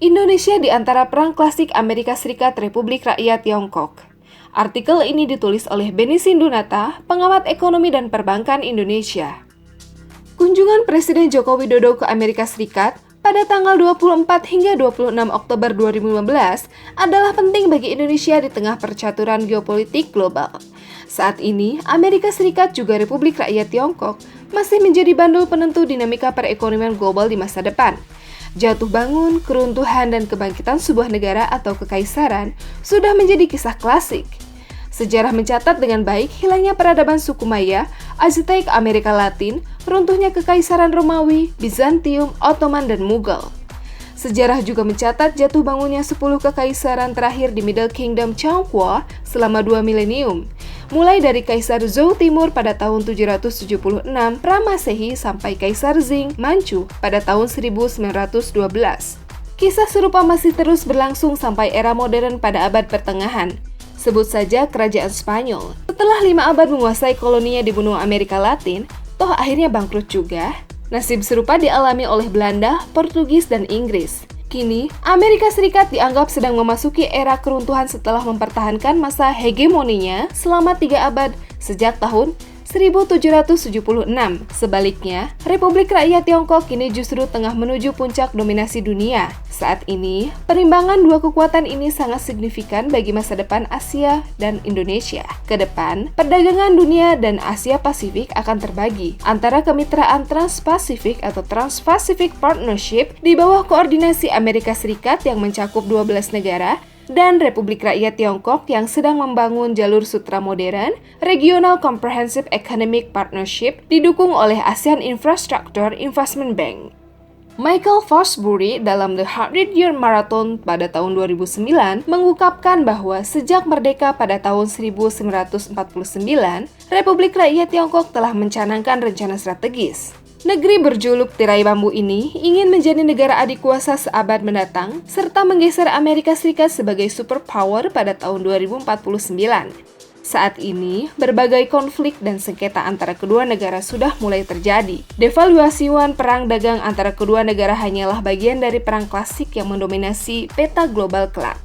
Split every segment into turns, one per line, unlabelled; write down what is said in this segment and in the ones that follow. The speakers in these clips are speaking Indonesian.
Indonesia di antara perang klasik Amerika Serikat Republik Rakyat Tiongkok. Artikel ini ditulis oleh Beni Sindunata, pengamat ekonomi dan perbankan Indonesia. Kunjungan Presiden Joko Widodo ke Amerika Serikat pada tanggal 24 hingga 26 Oktober 2015 adalah penting bagi Indonesia di tengah percaturan geopolitik global. Saat ini, Amerika Serikat juga Republik Rakyat Tiongkok masih menjadi bandul penentu dinamika perekonomian global di masa depan. Jatuh bangun, keruntuhan, dan kebangkitan sebuah negara atau kekaisaran sudah menjadi kisah klasik. Sejarah mencatat dengan baik hilangnya peradaban suku Maya, Aztec Amerika Latin, runtuhnya kekaisaran Romawi, Bizantium, Ottoman, dan Mughal. Sejarah juga mencatat jatuh bangunnya 10 kekaisaran terakhir di Middle Kingdom Tionghoa selama 2 milenium, mulai dari Kaisar Zhou Timur pada tahun 776 Pramasehi sampai Kaisar Qing Manchu pada tahun 1912. Kisah serupa masih terus berlangsung sampai era modern pada abad pertengahan. Sebut saja Kerajaan Spanyol. Setelah 5 abad menguasai koloninya di benua Amerika Latin, toh akhirnya bangkrut juga. Nasib serupa dialami oleh Belanda, Portugis, dan Inggris. Kini, Amerika Serikat dianggap sedang memasuki era keruntuhan setelah mempertahankan masa hegemoninya selama 3 abad sejak tahun 1776. Sebaliknya, Republik Rakyat Tiongkok kini justru tengah menuju puncak dominasi dunia. Saat ini, perimbangan dua kekuatan ini sangat signifikan bagi masa depan Asia dan Indonesia. Kedepan, perdagangan dunia dan Asia Pasifik akan terbagi antara kemitraan Trans-Pasifik atau Trans-Pacific Partnership di bawah koordinasi Amerika Serikat yang mencakup 12 negara dan Republik Rakyat Tiongkok yang sedang membangun jalur sutra modern, Regional Comprehensive Economic Partnership didukung oleh ASEAN Infrastructure Investment Bank. Michael Fosbury dalam The 100-Year Marathon pada tahun 2009 mengungkapkan bahwa sejak merdeka pada tahun 1949, Republik Rakyat Tiongkok telah mencanangkan rencana strategis. Negeri berjuluk tirai bambu ini ingin menjadi negara adik kuasa seabad mendatang serta menggeser Amerika Serikat sebagai superpower pada tahun 2049. Saat ini, berbagai konflik dan sengketa antara kedua negara sudah mulai terjadi. Devaluasi yuan perang dagang antara kedua negara hanyalah bagian dari perang klasik yang mendominasi peta global kelak.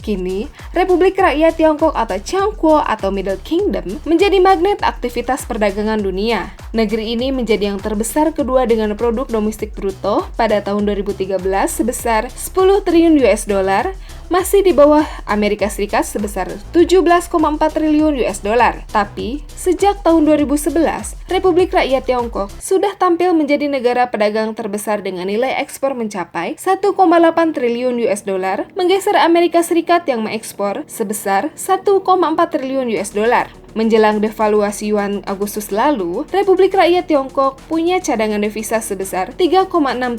Kini, Republik Rakyat Tiongkok atau Tiongkok atau Middle Kingdom menjadi magnet aktivitas perdagangan dunia. Negeri ini menjadi yang terbesar kedua dengan produk domestik bruto pada tahun 2013 sebesar 10 triliun US dollar, masih di bawah Amerika Serikat sebesar 17,4 triliun US dollar. Tapi, sejak tahun 2011, Republik Rakyat Tiongkok sudah tampil menjadi negara pedagang terbesar dengan nilai ekspor mencapai 1,8 triliun US dollar, menggeser Amerika Serikat yang mengekspor sebesar 1,4 triliun US dollar. Menjelang devaluasi yuan Agustus lalu, Republik Rakyat Tiongkok punya cadangan devisa sebesar 3,6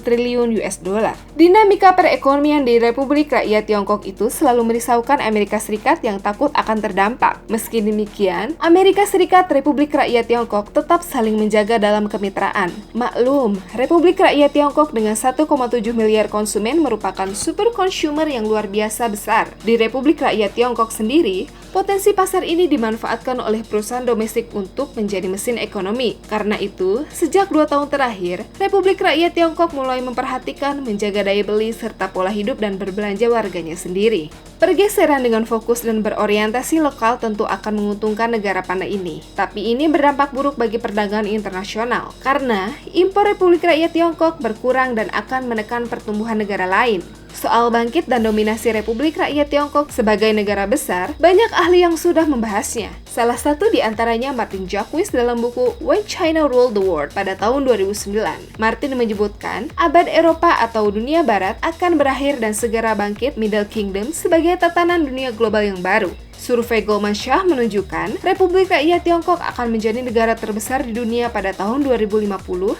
triliun US dollar. Dinamika perekonomian di Republik Rakyat Tiongkok itu selalu merisaukan Amerika Serikat yang takut akan terdampak. Meski demikian, Amerika Serikat Republik Rakyat Tiongkok tetap saling menjaga dalam kemitraan. Maklum, Republik Rakyat Tiongkok dengan 1,7 miliar konsumen merupakan super consumer yang luar biasa besar. Di Republik Rakyat Tiongkok sendiri, potensi pasar ini dimanfaatkan oleh perusahaan domestik untuk menjadi mesin ekonomi. Karena itu, sejak 2 tahun terakhir, Republik Rakyat Tiongkok mulai memperhatikan menjaga daya beli serta pola hidup dan berbelanja warganya sendiri. Pergeseran dengan fokus dan berorientasi lokal tentu akan menguntungkan negara pandai ini. Tapi ini berdampak buruk bagi perdagangan internasional, karena impor Republik Rakyat Tiongkok berkurang dan akan menekan pertumbuhan negara lain. Soal bangkit dan dominasi Republik Rakyat Tiongkok sebagai negara besar, banyak ahli yang sudah membahasnya. Salah satu di antaranya Martin Jacques dalam buku When China Ruled the World pada tahun 2009. Martin menyebutkan, abad Eropa atau dunia barat akan berakhir dan segera bangkit Middle Kingdom sebagai tatanan dunia global yang baru. Survei Goldman Sachs menunjukkan Republik Rakyat Tiongkok akan menjadi negara terbesar di dunia pada tahun 2050,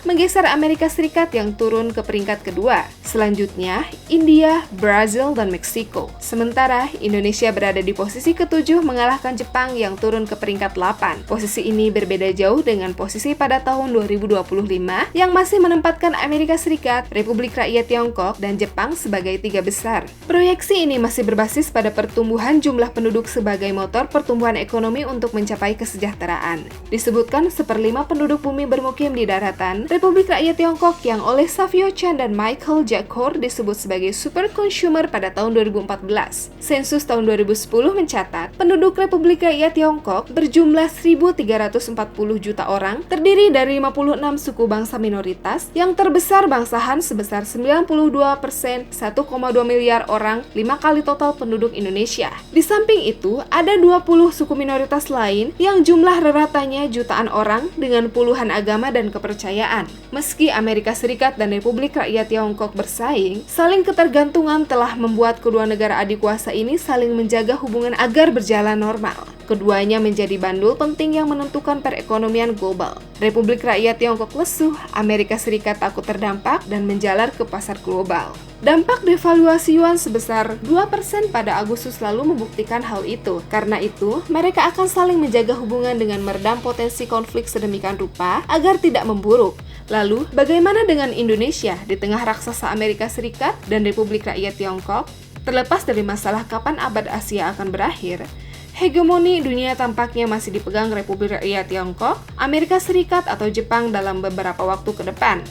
menggeser Amerika Serikat yang turun ke peringkat kedua. Selanjutnya, India, Brazil, dan Meksiko. Sementara, Indonesia berada di posisi ke-7 mengalahkan Jepang yang turun ke peringkat 8. Posisi ini berbeda jauh dengan posisi pada tahun 2025 yang masih menempatkan Amerika Serikat, Republik Rakyat Tiongkok, dan Jepang sebagai 3 besar. Proyeksi ini masih berbasis pada pertumbuhan jumlah penduduk sebagai sebagai motor pertumbuhan ekonomi untuk mencapai kesejahteraan. Disebutkan 1/5 penduduk bumi bermukim di daratan, Republik Rakyat Tiongkok yang oleh Savio Chan dan Michael Jacor disebut sebagai super consumer pada tahun 2014. Sensus tahun 2010 mencatat, penduduk Republik Rakyat Tiongkok berjumlah 1.340 juta orang, terdiri dari 56 suku bangsa minoritas, yang terbesar bangsa Han sebesar 92%, 1,2 miliar orang, 5 kali total penduduk Indonesia. Di samping itu, ada 20 suku minoritas lain yang jumlah reratanya jutaan orang dengan puluhan agama dan kepercayaan. Meski Amerika Serikat dan Republik Rakyat Tiongkok bersaing, saling ketergantungan telah membuat kedua negara adik kuasa ini saling menjaga hubungan agar berjalan normal. Keduanya menjadi bandul penting yang menentukan perekonomian global. Republik Rakyat Tiongkok lesu, Amerika Serikat takut terdampak dan menjalar ke pasar global. Dampak devaluasi yuan sebesar 2% pada Agustus lalu membuktikan hal itu. Karena itu, mereka akan saling menjaga hubungan dengan meredam potensi konflik sedemikian rupa agar tidak memburuk. Lalu, bagaimana dengan Indonesia di tengah raksasa Amerika Serikat dan Republik Rakyat Tiongkok? Terlepas dari masalah kapan abad Asia akan berakhir, hegemoni dunia tampaknya masih dipegang Republik Rakyat Tiongkok, Amerika Serikat atau Jepang dalam beberapa waktu ke depan.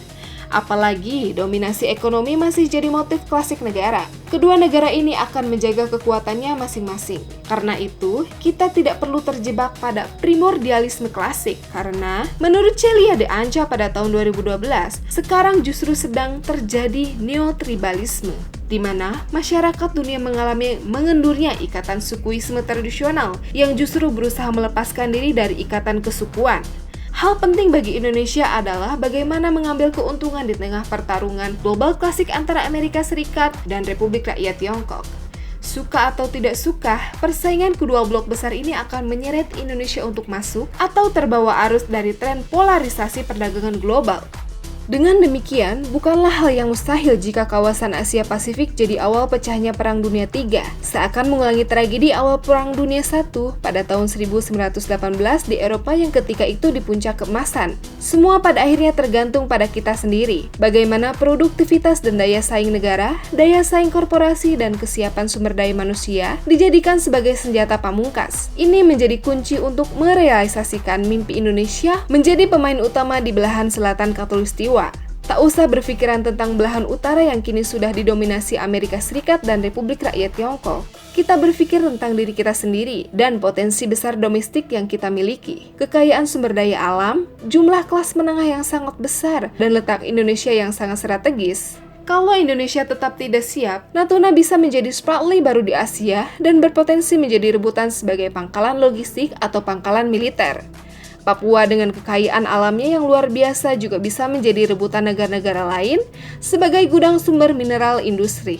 Apalagi dominasi ekonomi masih jadi motif klasik negara. Kedua negara ini akan menjaga kekuatannya masing-masing. Karena itu, kita tidak perlu terjebak pada primordialisme klasik. Karena, menurut Celia de Anca pada tahun 2012, sekarang justru sedang terjadi neotribalisme, di mana masyarakat dunia mengalami mengendurnya ikatan sukuisme tradisional yang justru berusaha melepaskan diri dari ikatan kesukuan. Hal penting bagi Indonesia adalah bagaimana mengambil keuntungan di tengah pertarungan global klasik antara Amerika Serikat dan Republik Rakyat Tiongkok. Suka atau tidak suka, persaingan kedua blok besar ini akan menyeret Indonesia untuk masuk atau terbawa arus dari tren polarisasi perdagangan global. Dengan demikian, bukanlah hal yang mustahil jika kawasan Asia Pasifik jadi awal pecahnya Perang Dunia III, seakan mengulangi tragedi awal Perang Dunia I pada tahun 1918 di Eropa yang ketika itu di puncak keemasan. Semua pada akhirnya tergantung pada kita sendiri, bagaimana produktivitas dan daya saing negara, daya saing korporasi, dan kesiapan sumber daya manusia dijadikan sebagai senjata pamungkas. Ini menjadi kunci untuk merealisasikan mimpi Indonesia menjadi pemain utama di belahan selatan Khatulistiwa. Tak usah berpikiran tentang belahan utara yang kini sudah didominasi Amerika Serikat dan Republik Rakyat Tiongkok. Kita berpikir tentang diri kita sendiri dan potensi besar domestik yang kita miliki. Kekayaan sumber daya alam, jumlah kelas menengah yang sangat besar, dan letak Indonesia yang sangat strategis. Kalau Indonesia tetap tidak siap, Natuna bisa menjadi Spratly baru di Asia dan berpotensi menjadi rebutan sebagai pangkalan logistik atau pangkalan militer. Papua dengan kekayaan alamnya yang luar biasa juga bisa menjadi rebutan negara-negara lain sebagai gudang sumber mineral industri.